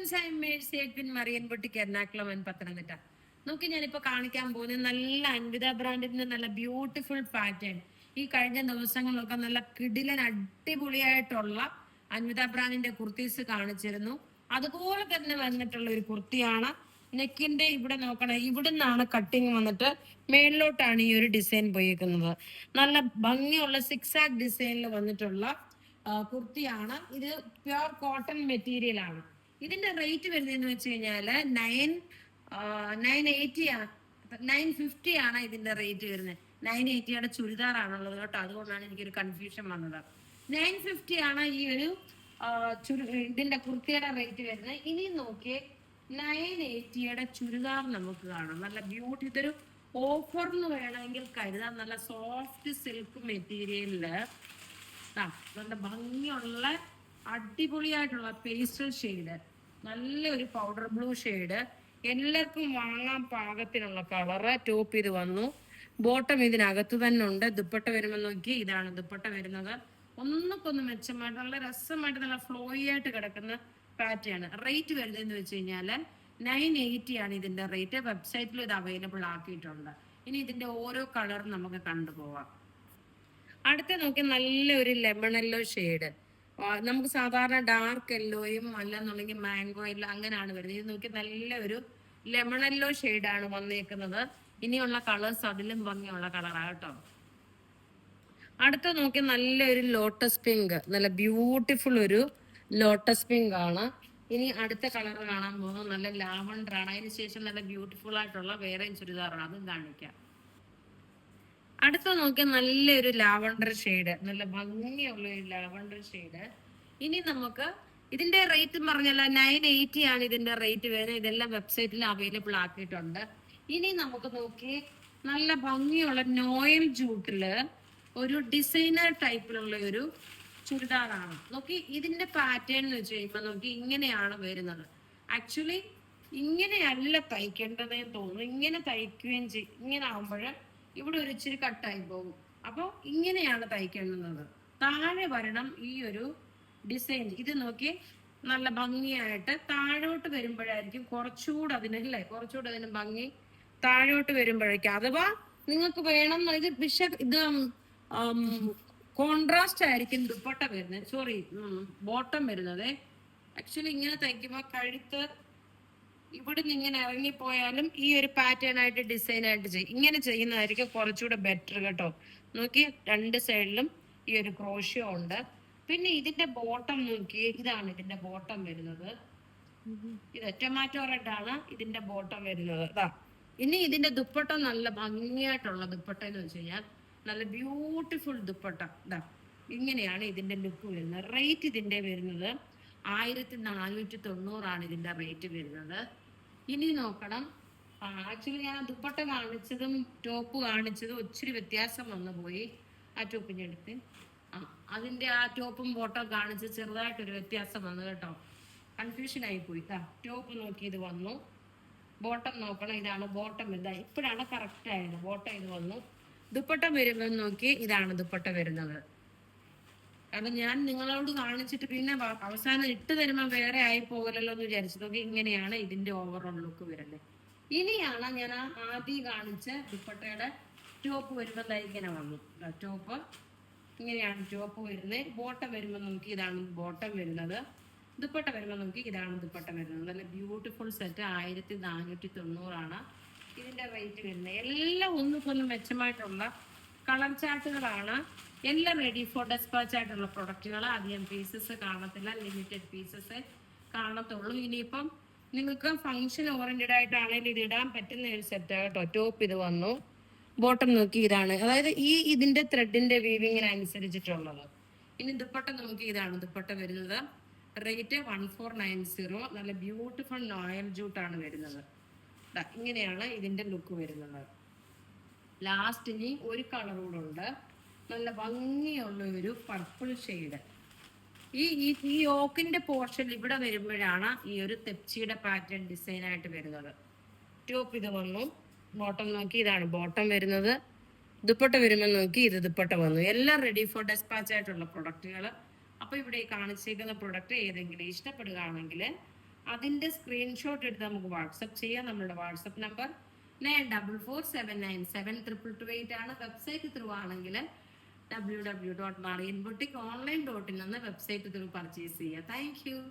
Friends, I am Mercy Edwin മറിയൻപൊട്ടിക്ക് എറണാകുളം പത്തനംതിട്ട. നോക്കി ഞാനിപ്പോ കാണിക്കാൻ പോകുന്നത് നല്ല അൻവിത ബ്രാൻഡിന്റെ നല്ല ബ്യൂട്ടിഫുൾ പാറ്റേൺ. ഈ കഴിഞ്ഞ ദിവസങ്ങളിലൊക്കെ നല്ല കിടിലൻ അടിപൊളിയായിട്ടുള്ള അൻവിത ബ്രാൻഡിന്റെ കുർത്തീസ് കാണിച്ചിരുന്നു. അതുപോലെ തന്നെ വന്നിട്ടുള്ള ഒരു കുർത്തിയാണ്. നെക്കിന്റെ ഇവിടെ നോക്കണം, ഇവിടെ നിന്നാണ് കട്ടിങ് വന്നിട്ട് മേളിലോട്ടാണ് ഈ ഒരു ഡിസൈൻ പോയിരിക്കുന്നത്. നല്ല ഭംഗിയുള്ള സിക്സ് ആക്ക് ഡിസൈനിൽ വന്നിട്ടുള്ള കുർത്തിയാണ്. ഇത് പ്യുർ കോട്ടൺ മെറ്റീരിയൽ ആണ്. ഇതിന്റെ റേറ്റ് വരുന്നതെന്ന് വെച്ച് കഴിഞ്ഞാല് 980 ആണ്, 950 ആണ് ഇതിന്റെ റേറ്റ് വരുന്നത്. 980യുടെ ചുരിദാറാണുള്ളത് കേട്ടോ, അതുകൊണ്ടാണ് എനിക്കൊരു കൺഫ്യൂഷൻ വന്നത്. 950 ആണ് ഈ ഒരു ഇതിന്റെ കുർത്തിയുടെ റേറ്റ് വരുന്നത്. ഇനി നോക്കിയേ, 980യുടെ ചുരിദാർ നമുക്ക് കാണാം. നല്ല ബ്യൂട്ടി, ഇതൊരു ഓഫറിന് വേണമെങ്കിൽ കരുതാം. നല്ല സോഫ്റ്റ് സിൽക്ക് മെറ്റീരിയലില് നല്ല ഭംഗിയുള്ള അടിപൊളിയായിട്ടുള്ള പേസ്റ്റൽ ഷെയ്ഡ്, നല്ലൊരു പൗഡർ ബ്ലൂ ഷെയ്ഡ്, എല്ലാവർക്കും വാങ്ങാൻ പാകത്തിനുള്ള കളറ്. ടോപ്പ് ഇത് വന്നു, ബോട്ടം ഇതിനകത്ത് തന്നെ ഉണ്ട്. ദുപ്പട്ട വരുമ്പോൾ നോക്കി, ഇതാണ് ദുപ്പട്ട വരുന്നത്. ഒന്നൊക്കൊന്ന് മെച്ചമായിട്ട് നല്ല രസമായിട്ട് നല്ല ഫ്ലോയി ആയിട്ട് കിടക്കുന്ന പാറ്റേൺ. റേറ്റ് വരുന്നതെന്ന് വെച്ച് കഴിഞ്ഞാല് 980 ആണ് ഇതിന്റെ റേറ്റ്. വെബ്സൈറ്റിലും ഇത് അവൈലബിൾ ആക്കിയിട്ടുണ്ട്. ഇനി ഇതിന്റെ ഓരോ കളറും നമുക്ക് കണ്ടുപോവാം. അടുത്ത നോക്കി, നല്ലൊരു ലെമൺ യെല്ലോ ഷെയ്ഡ്. നമുക്ക് സാധാരണ ഡാർക്ക് യെല്ലോയും അല്ലെന്നുണ്ടെങ്കിൽ മാംഗോ യെല്ലോ അങ്ങനെയാണ് വരുന്നത്. ഇത് നോക്കി, നല്ലൊരു ലെമൺ യെല്ലോ ഷെയ്ഡാണ് വന്നേക്കുന്നത്. ഇനിയുള്ള കളേഴ്സ് അതിലും ഭംഗിയുള്ള കളറാണ് കേട്ടോ. അടുത്ത നോക്കി, നല്ലൊരു ലോട്ടസ് പിങ്ക്, നല്ല ബ്യൂട്ടിഫുൾ ഒരു ലോട്ടസ് പിങ്ക് ആണ്. ഇനി അടുത്ത കളർ കാണാൻ പോകുന്നത് നല്ല ലാവണ്ടർ ആണ്. അതിനുശേഷം നല്ല ബ്യൂട്ടിഫുൾ ആയിട്ടുള്ള വേറെ ചുരിദാറാണ്, അതും കാണിക്കാം. അടുത്ത നോക്കിയാൽ നല്ലൊരു ലാവണ്ടർ ഷെയ്ഡ്, നല്ല ഭംഗിയുള്ള ഒരു ലാവണ്ടർ ഷെയ്ഡ്. ഇനി നമുക്ക് ഇതിന്റെ റേറ്റ് പറഞ്ഞല്ല, 980 ആണ് ഇതിന്റെ റേറ്റ് വരുന്നത്. ഇതെല്ലാം വെബ്സൈറ്റിൽ അവൈലബിൾ ആക്കിയിട്ടുണ്ട്. ഇനി നമുക്ക് നോക്കി, നല്ല ഭംഗിയുള്ള നോയൽ ജൂട്ടില് ഒരു ഡിസൈനർ ടൈപ്പിലുള്ള ഒരു ചുരിദാറാണ്. നോക്കി, ഇതിന്റെ പാറ്റേൺ എന്ന് വെച്ച് കഴിയുമ്പോൾ നോക്കി, ഇങ്ങനെയാണ് വരുന്നത്. ആക്ച്വലി ഇങ്ങനെയല്ല തയ്ക്കേണ്ടതെന്ന് തോന്നുന്നു. ഇങ്ങനെ തയ്ക്കുകയും ചെയ്യും. ഇങ്ങനെ ആകുമ്പോൾ ഇവിടെ ഒരു ഇച്ചിരി കട്ടായി പോകും. അപ്പോൾ ഇങ്ങനെയാണ് തയ്ക്കേണ്ടുന്നത്. താഴെ വരണം ഈ ഒരു ഡിസൈൻ. ഇത് നോക്കി, നല്ല ഭംഗിയായിട്ട് താഴോട്ട് വരുമ്പോഴായിരിക്കും കുറച്ചുകൂടെ അതിനല്ലേ, കുറച്ചുകൂടെ അതിന് ഭംഗി താഴോട്ട് വരുമ്പോഴേക്കും. അഥവാ നിങ്ങൾക്ക് വേണം ഇത് കോൺട്രാസ്റ്റ് ആയിരിക്കും ദുപ്പട്ട വരുന്നത്, സോറി ബോട്ടം വരുന്നത്. ആക്ച്വലി ഇങ്ങനെ തയ്ക്കുമ്പോൾ കഴുത്ത് ഇവിടെ നിന്ന് ഇങ്ങനെ ഇറങ്ങിപ്പോയാലും ഈ ഒരു പാറ്റേൺ ആയിട്ട് ഡിസൈൻ ആയിട്ട് ചെയ്യും. ഇങ്ങനെ ചെയ്യുന്നതായിരിക്കും കുറച്ചുകൂടെ ബെറ്റർ കേട്ടോ. നോക്കി, രണ്ട് സൈഡിലും ഈ ഒരു ക്രോഷ്യോ ഉണ്ട്. പിന്നെ ഇതിന്റെ ബോട്ടം നോക്കി, ഇതാണ് ഇതിന്റെ ബോട്ടം വരുന്നത്. ഇത് ടൊമാറ്റോ റെഡ് ആണ് ഇതിന്റെ ബോട്ടം വരുന്നത്. ഇനി ഇതിന്റെ ദുപ്പട്ട നല്ല ഭംഗിയായിട്ടുള്ള ദുപ്പട്ട എന്ന് വെച്ച് കഴിഞ്ഞാൽ നല്ല ബ്യൂട്ടിഫുൾ ദുപ്പട്ട. ഇങ്ങനെയാണ് ഇതിന്റെ ലുക്ക് വരുന്നത്. റേറ്റ് ഇതിന്റെ വരുന്നത് 1490 ഇതിന്റെ റേറ്റ് വരുന്നത്. ഇനി നോക്കണം, ആക്ച്വലി ഞാൻ ദുപ്പട്ട കാണിച്ചതും ടോപ്പ് കാണിച്ചതും ഒത്തിരി വ്യത്യാസം വന്നു പോയി. ആ ടോപ്പിന്റെ അടുത്ത് അതിന്റെ ആ ടോപ്പും ബോട്ടം കാണിച്ച് ചെറുതായിട്ടൊരു വ്യത്യാസം വന്നു കേട്ടോ, കൺഫ്യൂഷൻ ആയി പോയി. ടോപ്പ് നോക്കി ഇത് വന്നു, ബോട്ടം നോക്കണം, ഇതാണ് ബോട്ടം. ഇപ്പോഴാണ് കറക്റ്റ് ആയത്. ബോട്ടം ഇത് വന്നു. ദുപ്പട്ട വരുമ്പോൾ നോക്കി, ഇതാണ് ദുപ്പട്ട വരുന്നത്. കാരണം ഞാൻ നിങ്ങളോട് കാണിച്ചിട്ട് പിന്നെ അവസാനം ഇട്ട് തരുമ്പോൾ വേറെ ആയി പോകലല്ലോ എന്ന് വിചാരിച്ചു. നോക്കി, ഇങ്ങനെയാണ് ഇതിന്റെ ഓവറോൾ ലുക്ക് വരുന്നത്. ഇനിയാണ് ഞാൻ ആദ്യം കാണിച്ച ദുപ്പട്ടയുടെ ടോപ്പ് വരുമ്പോൾ ഇങ്ങനെ വന്നു. ടോപ്പ് ഇങ്ങനെയാണ് ടോപ്പ് വരുന്നത്. ബോട്ടം വരുമ്പോൾ നോക്കി, ഇതാണ് ബോട്ടം വരുന്നത്. ദുപ്പട്ട വരുമ്പോൾ നോക്കി, ഇതാണ് ദുപ്പട്ട വരുന്നത്. നല്ല ബ്യൂട്ടിഫുൾ സെറ്റ്. 1490 ഇതിന്റെ റേറ്റ് വരുന്നത്. എല്ലാം ഒന്നുകൊന്നും മെച്ചമായിട്ടുള്ള കളർ ചാർട്ടുകളാണ്. എല്ലാം റെഡി ഫോർ ഡെസ്പാച്ച് ആയിട്ടുള്ള പ്രൊഡക്റ്റുകൾ. അധികം പീസസ് കാണത്തില്ല, ലിമിറ്റഡ് പീസസ് കാണത്തുള്ളൂ. ഇനിയിപ്പം നിങ്ങൾക്ക് ഫങ്ഷൻ ഓറിയന്റഡ് ആയിട്ടാണെങ്കിൽ ഇത് ഇടാൻ പറ്റുന്ന ഒരു സെറ്റ് കേട്ടോ. ടോപ്പ് ഇത് വന്നു, ബോട്ടം നോക്കി ഇതാണ്, അതായത് ഇതിന്റെ ത്രെഡിന്റെ വീവിങ്ങിനനുസരിച്ചിട്ടുള്ളത്. ഇനി ദുപ്പട്ട നോക്കി, ഇതാണ് ദുപ്പട്ട വരുന്നത്. റേറ്റ് 1490. നല്ല ബ്യൂട്ടിഫുൾ നോയൽ ജൂട്ടാണ് വരുന്നത്. ഇങ്ങനെയാണ് ഇതിന്റെ ലുക്ക് വരുന്നത്. ലാസ്റ്റ് ഇനി ഒരു കളർ കൂടെ ഉണ്ട്, നല്ല ഭംഗിയുള്ള ഒരു പർപ്പിൾ ഷെയ്ഡ്. ഈ ഓക്കിന്റെ പോർഷൻ ഇവിടെ വരുമ്പോഴാണ് ഈ ഒരു തെപ്ചിയുടെ പാറ്റേൺ ഡിസൈൻ ആയിട്ട് വരുന്നത്. ടോപ്പ് ഇത് വന്നു, ബോട്ടം നോക്കി, ഇതാണ് ബോട്ടം വരുന്നത്. ദുപ്പട്ട വരുമ്പോൾ നോക്കി, ഇത് ദുപ്പട്ട വന്നു. എല്ലാം റെഡി ഫോർ ഡെസ്പാച്ച് ആയിട്ടുള്ള പ്രൊഡക്റ്റുകൾ. അപ്പൊ ഇവിടെ കാണിച്ചേക്കുന്ന പ്രൊഡക്റ്റ് ഏതെങ്കിലും ഇഷ്ടപ്പെടുകയാണെങ്കിൽ അതിന്റെ സ്ക്രീൻഷോട്ട് എടുത്ത് നമുക്ക് വാട്സപ്പ് ചെയ്യാം. നമ്മുടെ വാട്സപ്പ് നമ്പർ 9447972228 ആണ്. വെബ്സൈറ്റ് ത്രൂ ആണെങ്കിൽ www.marianboutique online.in എന്ന വെബ്സൈറ്റ് ത്രൂ പർച്ചേസ് ചെയ്യുക. Thank you.